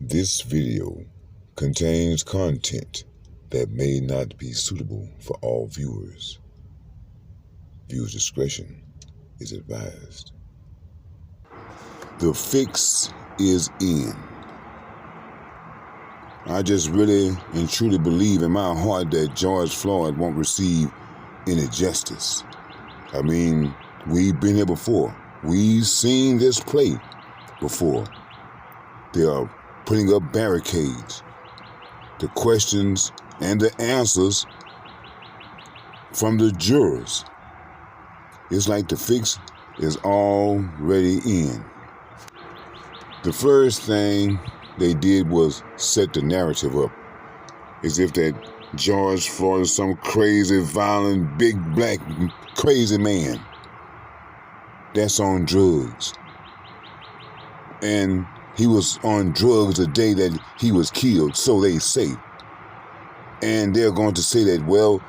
This video contains content that may not be suitable for all viewers. Viewer's discretion is advised. The fix is in. I just really and truly believe in my heart that George Floyd won't receive any justice. I mean, we've been here before. We've seen this play before. They are putting up barricades. The questions and the answers from the jurors. It's like the fix is already in. The first thing they did was set the narrative up as if that George Floyd is some crazy, violent, big, black, crazy man that's on drugs. And he was on drugs the day that he was killed, so they say. And they're going to say that, well,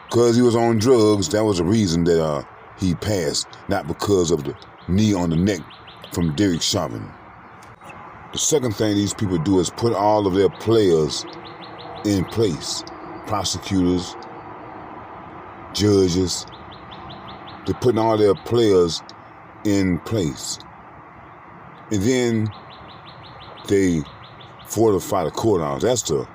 because he was on drugs, that was the reason that he passed, not because of the knee on the neck from Chauvin. The second thing these people do is put all of their players in place. Prosecutors, judges, they're putting all their players in place. And then they fortify the courthouse. That's the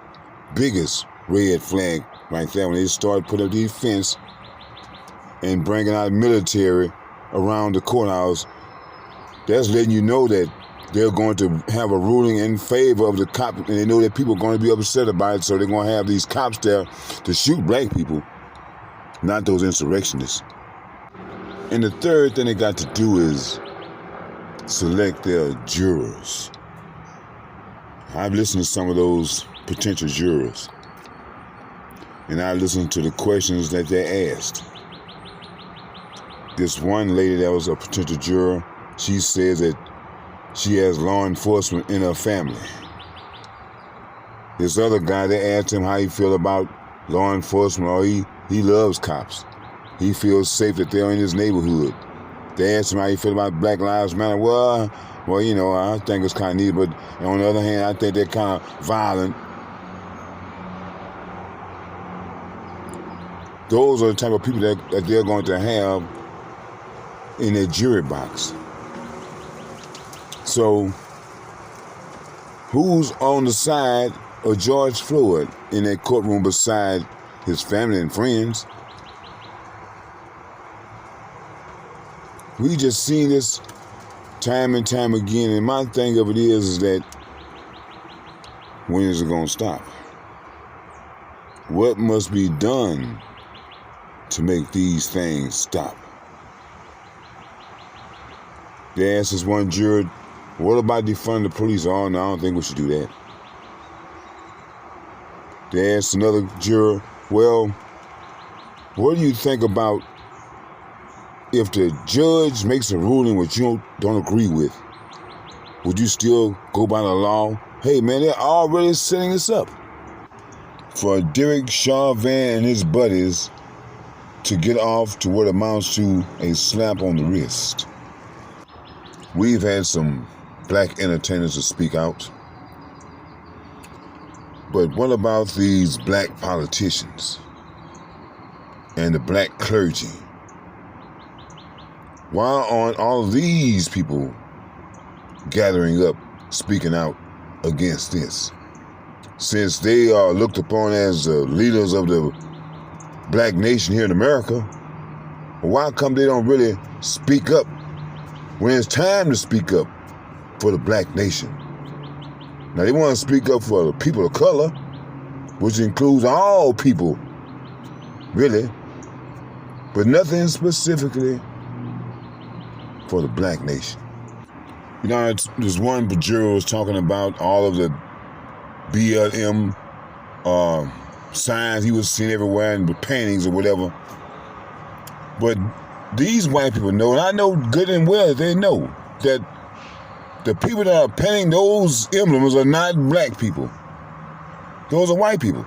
biggest red flag right there. When they start putting up these fence and bringing out military around the courthouse, that's letting you know that they're going to have a ruling in favor of the cop, and they know that people are going to be upset about it, so they're going to have these cops there to shoot black people, not those insurrectionists. And the third thing they got to do is select their jurors. I've listened to some of those potential jurors, and I listened to the questions that they asked. This one lady that was a potential juror, she says that she has law enforcement in her family. This other guy, they asked him how he feel about law enforcement, or he loves cops. He feels safe that they're in his neighborhood. They asked him how he feel about Black Lives Matter. Well, you know, I think it's kind of neat, but on the other hand, I think they're kind of violent. Those are the type of people that they're going to have in their jury box. So, who's on the side of George Floyd in that courtroom beside his family and friends? We just seen this time and time again, and my thing of it is that when is it going to stop? What must be done to make these things stop? They asked this one juror, what about defunding the police? Oh, no, I don't think we should do that. They asked another juror, well, what do you think about if the judge makes a ruling which you don't agree with? Would you still go by the law? Hey, man, they're already setting this up for Chauvin and his buddies to get off to what amounts to a slap on the wrist. We've had some black entertainers to speak out. But what about these black politicians and the black clergy? Why aren't all of these people gathering up, speaking out against this? Since they are looked upon as the leaders of the black nation here in America, why come they don't really speak up when it's time to speak up for the black nation? Now, they want to speak up for the people of color, which includes all people, really, but nothing specifically for the black nation. You know, there's one juror was talking about all of the BLM signs he was seeing everywhere and the paintings or whatever. But these white people know, and I know good and well that they know, that the people that are painting those emblems are not black people. Those are white people.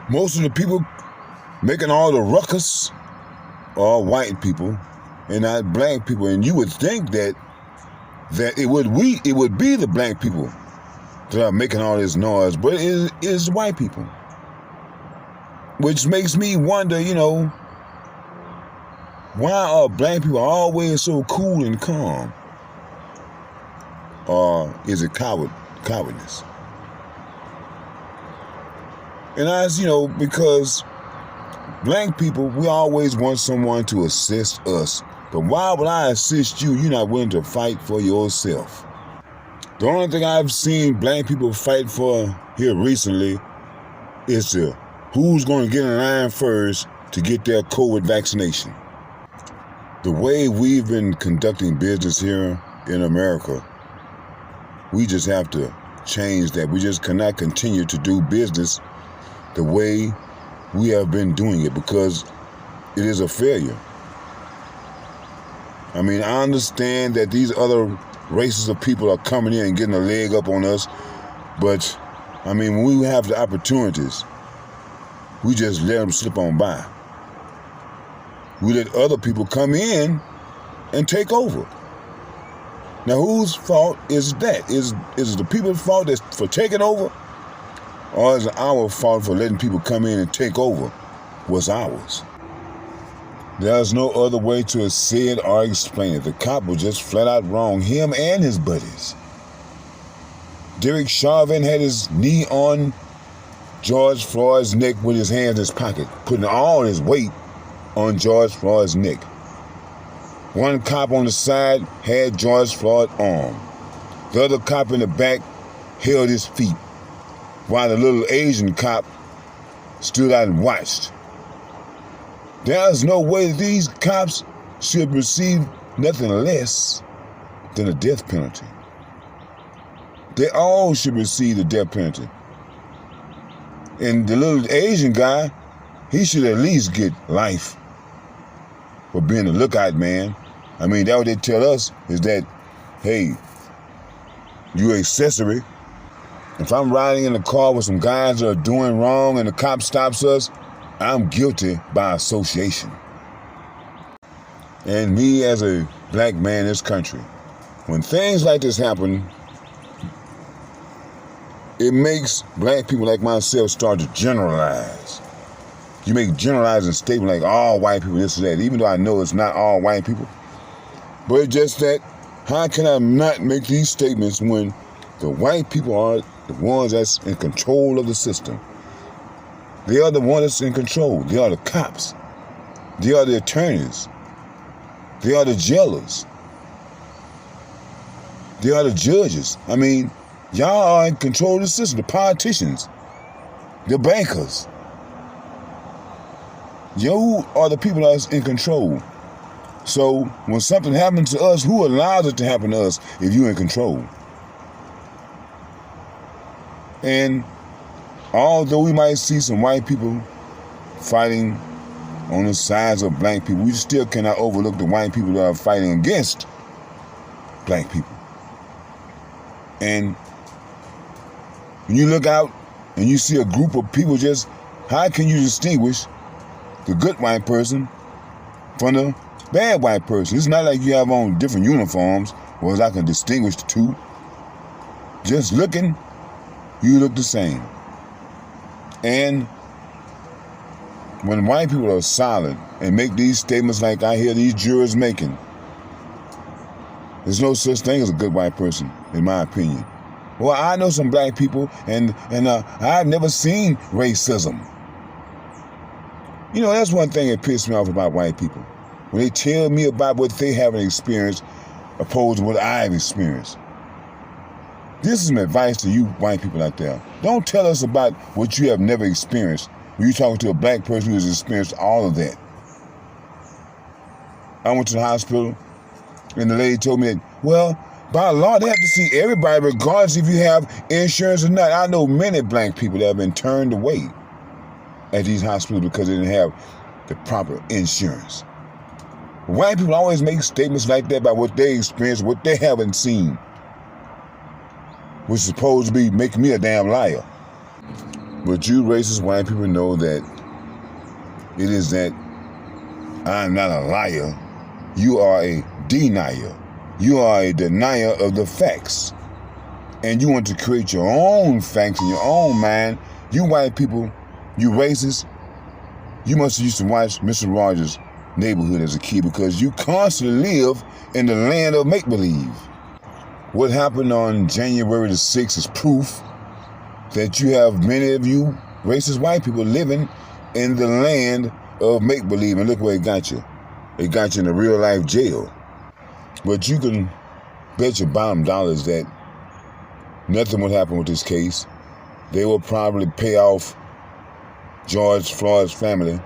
Most of the people making all the ruckus are white people and not black people. And you would think that that it would be the black people that are making all this noise, but it is white people. Which makes me wonder, why are black people always so cool and calm? Or is it cowardness? And because black people, we always want someone to assist us. But why would I assist you? You're not willing to fight for yourself. The only thing I've seen black people fight for here recently is who's going to get in line first to get their COVID vaccination. The way we've been conducting business here in America, we just have to change that. We just cannot continue to do business the way we have been doing it, because it is a failure. I mean, I understand that these other races of people are coming in and getting a leg up on us, but I mean, when we have the opportunities, we just let them slip on by. We let other people come in and take over. Now, whose fault is that? Is it the people's fault for taking over? Or is it our fault for letting people come in and take over what's ours? There's no other way to say it or explain it. The cop was just flat out wrong, him and his buddies. Derek Chauvin had his knee on George Floyd's neck with his hands in his pocket, putting all his weight on George Floyd's neck. One cop on the side had George Floyd's arm. The other cop in the back held his feet, while the little Asian cop stood out and watched. There's no way that these cops should receive nothing less than a death penalty. They all should receive the death penalty. And the little Asian guy, he should at least get life for being a lookout man. I mean, that what they tell us is that, hey, you accessory. If I'm riding in a car with some guys that are doing wrong and the cop stops us, I'm guilty by association. And me as a black man in this country, when things like this happen, it makes black people like myself start to generalize. You make generalizing statements like all white people, this or that, even though I know it's not all white people. But it's just that, how can I not make these statements when the white people are the ones that's in control of the system? They are the ones that's in control. They are the cops. They are the attorneys. They are the jailers. They are the judges. I mean, y'all are in control of the system. The politicians, the bankers. You are the people that's in control. So when something happens to us, who allows it to happen to us if you're in control? And although we might see some white people fighting on the sides of black people, we still cannot overlook the white people that are fighting against black people. And when you look out and you see a group of people, just how can you distinguish the good white person from the bad white person? It's not like you have on different uniforms, whereas I can distinguish the two. Just looking, you look the same. And when white people are silent and make these statements like I hear these jurors making, there's no such thing as a good white person, in my opinion. Well, I know some black people, and I've never seen racism. You know, that's one thing that pissed me off about white people. When they tell me about what they haven't experienced opposed to what I've experienced. This is some advice to you white people out there. Don't tell us about what you have never experienced when you're talking to a black person who has experienced all of that. I went to the hospital and the lady told me that, well, by law, they have to see everybody regardless if you have insurance or not. I know many black people that have been turned away at these hospitals because they didn't have the proper insurance. White people always make statements like that about what they experienced, what they haven't seen, which is supposed to be making me a damn liar. But you racist white people know that it is that I'm not a liar. You are a denier. You are a denier of the facts. And you want to create your own facts in your own mind. You white people, you racist, you must have used to watch Mr. Rogers' Neighborhood as a kid because you constantly live in the land of make-believe. What happened on January the 6th is proof that you have many of you racist white people living in the land of make-believe. And look where it got you. It got you in a real-life jail. But you can bet your bottom dollars that nothing would happen with this case. They will probably pay off George Floyd's family,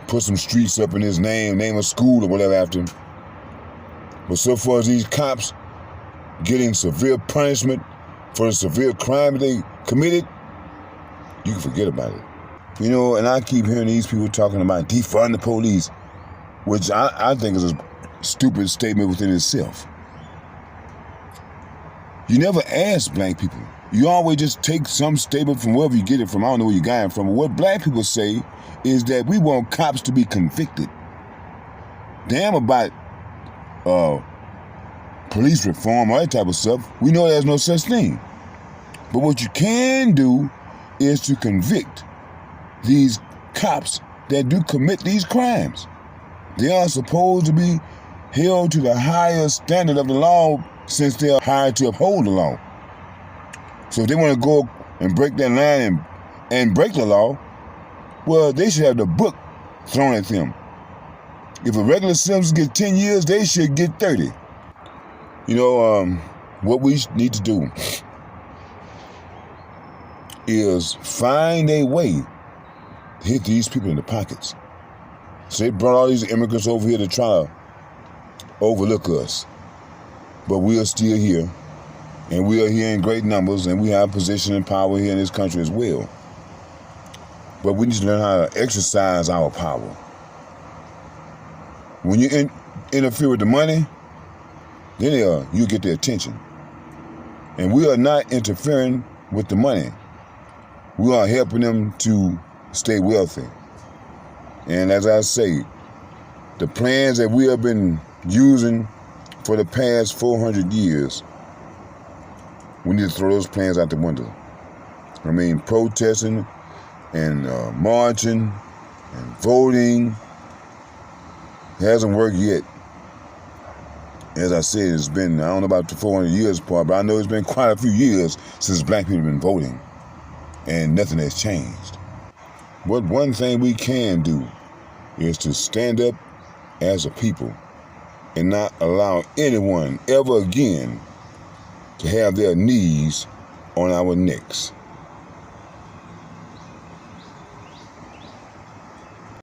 put some streets up in his name a school or whatever after him. But so far as these cops getting severe punishment for the severe crime they committed, you can forget about it. You know, and I keep hearing these people talking about defund the police, which I think is a stupid statement within itself. You never ask black people. You always just take some statement from wherever you get it from. I don't know where you got it from. But what black people say is that we want cops to be convicted. Damn about police reform, all that type of stuff. We know there's no such thing. But what you can do is to convict these cops that do commit these crimes. They are supposed to be held to the highest standard of the law since they are hired to uphold the law. So if they want to go and break that line and break the law, well, they should have the book thrown at them. If a regular citizen gets 10 years, they should get 30. You know, what we need to do is find a way to hit these people in the pockets. So they brought all these immigrants over here to try to overlook us. But we are still here, and we are here in great numbers, and we have position and power here in this country as well. But we need to learn how to exercise our power. When you interfere with the money, then you get their attention. And we are not interfering with the money. We are helping them to stay wealthy. And as I say, the plans that we have been using for the past 400 years, we need to throw those plans out the window. I mean, protesting and marching and voting hasn't worked yet. As I said, it's been, I don't know about the 400 years part, but I know it's been quite a few years since black people have been voting, and nothing has changed. What one thing we can do is to stand up as a people and not allow anyone ever again to have their knees on our necks.